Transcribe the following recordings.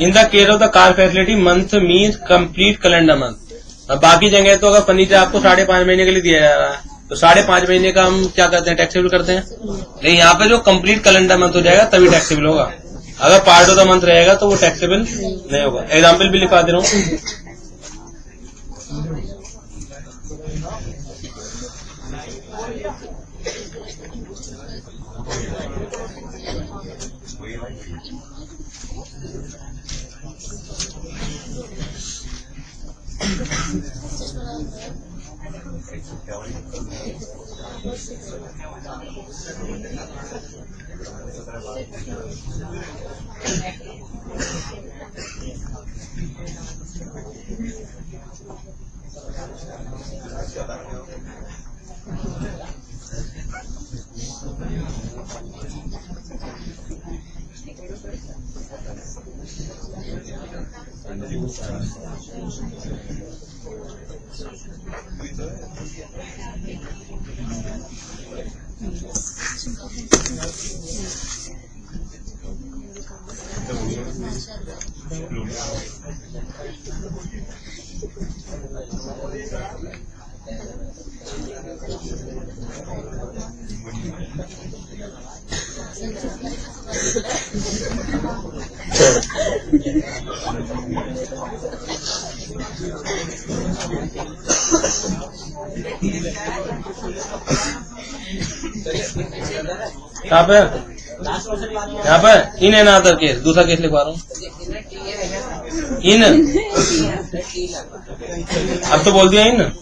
In the case of the car facility month means complete calendar month. अब बाकी जगह तो अगर फर्नीचर आपको 5.5 महीने के लिए दिया जा रहा है तो 5.5 महीने का हम क्या करते हैं, टैक्सेबल करते हैं। लेकिन यहाँ पे जो कंप्लीट कैलेंडर मंथ हो जाएगा तभी टैक्सेबल होगा। अगर पार्ट ऑफ द मंथ रहेगा तो वो टैक्सेबल नहीं होगा। एग्जाम्पल भी लिखा दे रहा हूँ। यहाँ पर इन एन अदर केस, दूसरा केस लिखवा रहा हूँ। इन अब तो बोल दिया इन।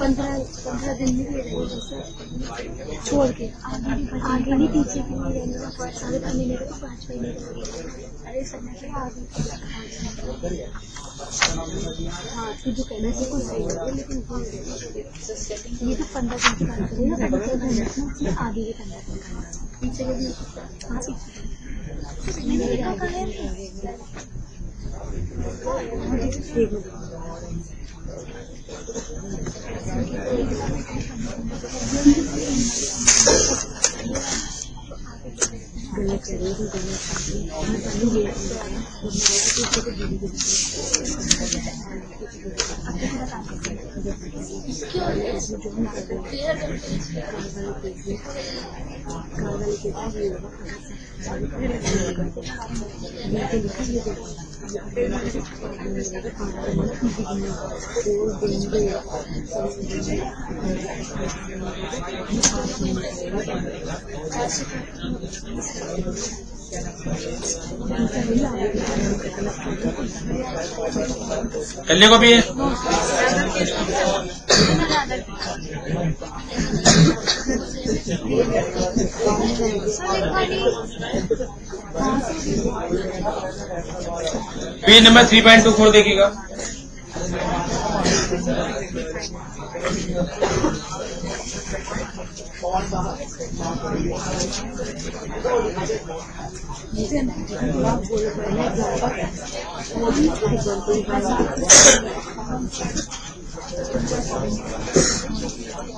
पंद्रह दिन में छोड़ के आगे नहीं पीछे के लिए रहेंगे। 5.5 महीने का तो 5 महीने अरे हाँ तो जो कहना चाहिए कुछ सही है, लेकिन ये तो 15 दिन की बात करें ना, आगे के 15 दिन का पीछे के भी कल्ले को भी पेज नंबर 3.24 देखिएगा।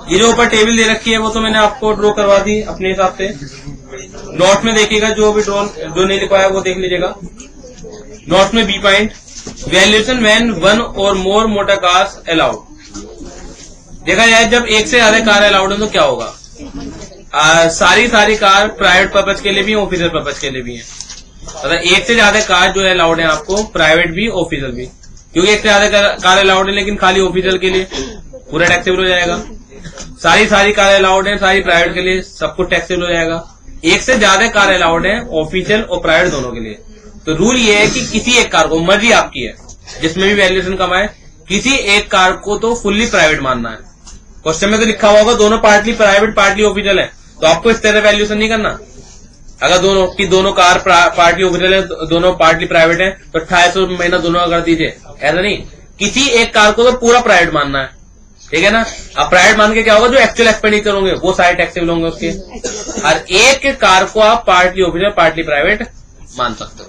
ये जो ऊपर टेबल दे रखी है वो तो मैंने आपको ड्रॉ करवा दी अपने हिसाब से। नोट में देखिएगा, जो भी ड्रॉ जो नहीं लिखवाया वो देख लीजिएगा। नोट में B point, valuation when one or more motor cars allowed. देखा जाए जब एक से ज्यादा कार अलाउड है तो क्या होगा। सारी कार प्राइवेट पर्पज के लिए भी है, ऑफिशियल पर्पज के लिए भी है। मतलब एक से ज्यादा कार जो है अलाउड है आपको, प्राइवेट भी ऑफिशियल भी, क्योंकि एक से ज्यादा कार अलाउड है लेकिन खाली ऑफिशियल के लिए पूरा टैक्सेबल हो जाएगा। सारी कार अलाउड है, सारी प्राइवेट के लिए सब कुछ टैक्सेबल हो जाएगा। एक से ज्यादा कार अलाउड है ऑफिशियल और प्राइवेट दोनों के लिए। तो रूल ये है कि किसी एक कार को, मर्जी आपकी है जिसमें भी वैल्यूएशन कम आए, किसी एक कार को तो फुल्ली प्राइवेट मानना है। क्वेश्चन में तो लिखा हुआ होगा दोनों पार्टली प्राइवेट पार्टली ऑफिशियल है, तो आपको इस तरह वैल्यूएशन नहीं करना। अगर दोनों कार पार्टली ऑफिशियल है, दोनों पार्टली प्राइवेट है, तो 2800 महीना दोनों का कर दीजिए, ऐसा नहीं। किसी एक कार को तो पूरा प्राइवेट मानना है, ठीक है ना। अब प्राइवेट मान के क्या होगा, जो एक्चुअल एक्सपेंडिचर होंगे वो सारे टैक्सेबल होंगे उसके। और एक कार को आप पार्टली ऑफिशियल पार्टली प्राइवेट मान सकते हो।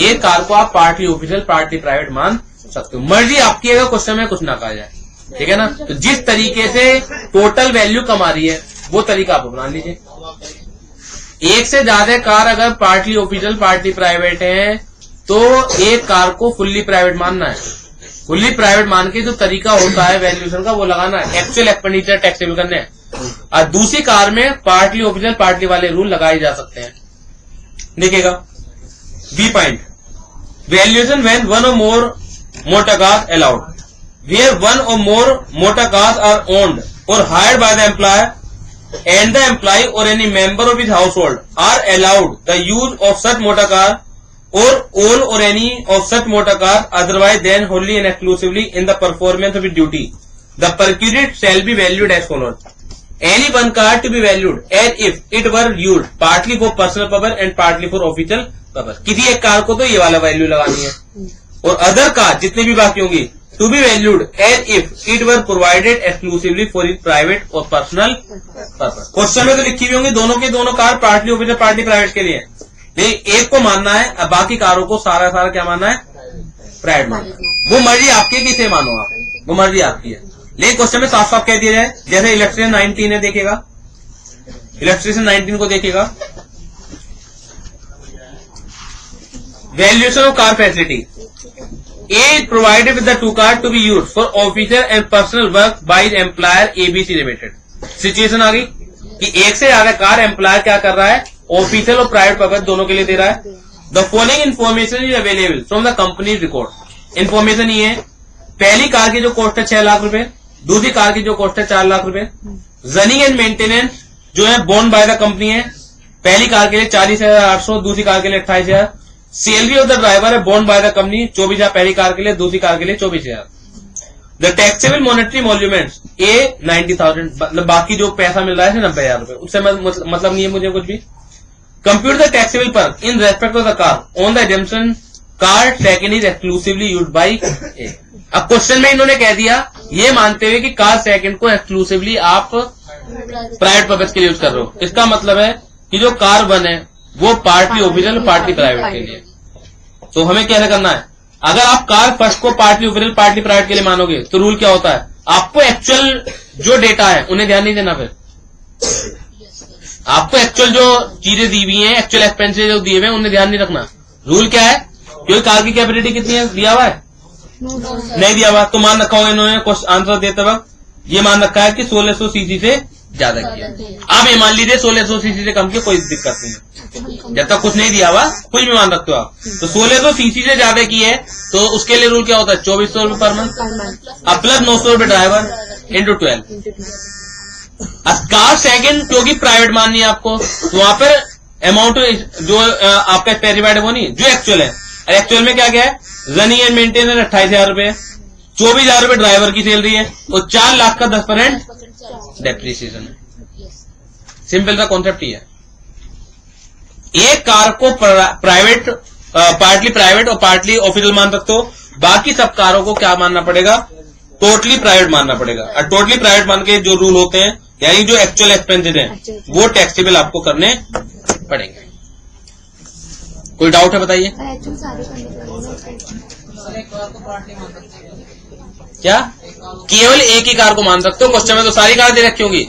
एक कार को आप पार्टली ऑफिशियल पार्टली प्राइवेट मान सकते हो, मर्जी आपकी है, क्वेश्चन में कुछ ना कहा जाए, ठीक है ना। तो जिस तरीके से टोटल वैल्यू कम आ रही है वो तरीका आप अपना लीजिए। एक से ज्यादा कार अगर पार्टली ऑफिशियल पार्टली प्राइवेट है तो एक कार को फुल्ली प्राइवेट मानना है। फुल्ली प्राइवेट मान के जो तरीका होता है वैल्यूएशन का वो लगाना है, एक्चुअल एक्सपेंडिचर टैक्सेबल करने हैं। और दूसरी कार में पार्टली ऑफिशियल पार्टली वाले रूल लगाए जा सकते हैं। देखिएगा B point, valuation when one or more motor cars allowed, where one or more motor cars are owned or hired by the employer and the employee or any member of his household are allowed the use of such motor car or all or any of such motor cars otherwise than wholly and exclusively in the performance of his duty. The procured shall be valued as follows. Any one car to be valued as if it were used partly for personal purpose and partly for official purpose. किसी एक car को तो ये वाला value लगानी है, और other car जितनी भी बाकी होंगी to be valued as if it were provided exclusively for its private or personal purpose. Question में तो लिखी हुई होंगी दोनों के दोनों car partly official partly private के लिए, लेकिन एक को मानना है, अब बाकी कारों को सारा क्या मानना है, प्राइवेट मानना है। वो मर्जी आपकी है, किसे मानो आप, वो मर्जी आपकी है। लेकिन क्वेश्चन में साफ साफ कह दिया जाए, जैसे इलेक्ट्रिशियन 19 है, देखिएगा इलेक्ट्रिशियन 19 को देखिएगा, valuation of car facility A is provided with the two cars to be used for official and personal work by the employer ABC Limited. Situation आ गई कि एक से ज्यादा कार एम्प्लॉयर क्या कर रहा है, ऑफिशियल और प्राइवेट पर्पज दोनों के लिए दे रहा है। The following information is available from the company record. Information ये है, पहली कार की जो कॉस्ट है 6 लाख रुपए, दूसरी कार की जो कॉस्ट है 4 लाख रुपए। रनिंग एंड मेंटेनेंस जो है बोर्न बाय द कंपनी है, पहली कार के लिए 40,800, दूसरी कार के लिए 28,000। सैलरी ऑफ द ड्राइवर है बोर्न बाय द कंपनी 24,000 पहली कार के लिए, दूसरी कार के लिए 24,000। द टैक्सेबल मॉनेटरी मॉल्यूमेंट्स ए 90,000, मतलब बाकी जो पैसा मिल रहा है 90,000 रुपए, उससे मतलब नहीं है मुझे कुछ भी। कंप्यूट द टैक्सेबल पर in respect of the car on the assumption car second is exclusively used by A. अब क्वेश्चन में इन्होंने कह दिया ये मानते हुए कि कार सेकंड को एक्सक्लूसिवली आप प्राइवेट पर्पज के लिए यूज कर रहे हो। इसका मतलब है कि जो कार 1 है वो पार्टली ऑफिशियल पार्टली प्राइवेट के लिए। तो हमें कैसे करना है, अगर आप कार फर्स्ट को पार्टली ऑफिशियल पार्टली प्राइवेट के लिए मानोगे तो रूल क्या होता है, आपको एक्चुअल जो डेटा है उन्हें ध्यान नहीं देना, फिर आपको एक्चुअल जो चीजें दी हुई हैं, एक्चुअल एक्सपेंसेस जो दिए हुए हैं उन्हें ध्यान नहीं रखना। रूल क्या है, क्योंकि कार की कैपेसिटी कितनी है दिया हुआ है, नहीं दिया हुआ, तो मान रखा होगा इन्होंने आंसर देते वक्त, ये मान रखा है कि 1600 सीसी से ज्यादा किया। आप ये मान लीजिए 1600 सीसी से कम की कोई दिक्कत नहीं है, जब तक कुछ नहीं दिया हुआ कुछ भी मान रखते हो आप। तो 1600 सीसी से ज्यादा की है तो उसके लिए रूल क्या होता है, 2400 रुपए पर मंथ, अब प्लस 900 रुपए ड्राइवर इंटू 12। कार सेकंड क्योंकि प्राइवेट माननी है आपको, तो वहां पर अमाउंट जो आपका स्पेसिफाइड है वो नहीं, जो एक्चुअल है। एक्चुअल में क्या है, रनिंग एंड मेंटेनेंस 28,000 रुपए, 24,000 रुपए ड्राइवर की सैलरी है, और 4 लाख का 10% डेप्रिसिएशन है। सिंपल सा कॉन्सेप्ट ही है। एक कार को प्राइवेट पार्टली प्राइवेट और पार्टली ऑफिशियल मान सकते हो, बाकी सब कारों को क्या मानना पड़ेगा, टोटली प्राइवेट मानना पड़ेगा। और टोटली प्राइवेट मान के जो रूल होते हैं, यानी जो एक्चुअल एक्सपेंसेस हैं वो टैक्सेबल आपको करने पड़ेंगे। कोई डाउट है बताइए। क्या केवल एक ही कार को मान सकते हो, क्वेश्चन में तो सारी कार दे रखी होगी,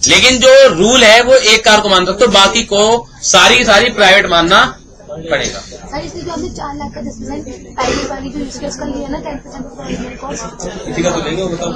लेकिन जो रूल है वो एक कार को मान सकते हो, बाकी को सारी की सारी प्राइवेट मानना पड़ेगा। सर इसलिए जो हमने 4 लाख का 10% पहली वाली जो यूज किया उसका लिया ना 10% इसी का तो लेंगे वो बताओ।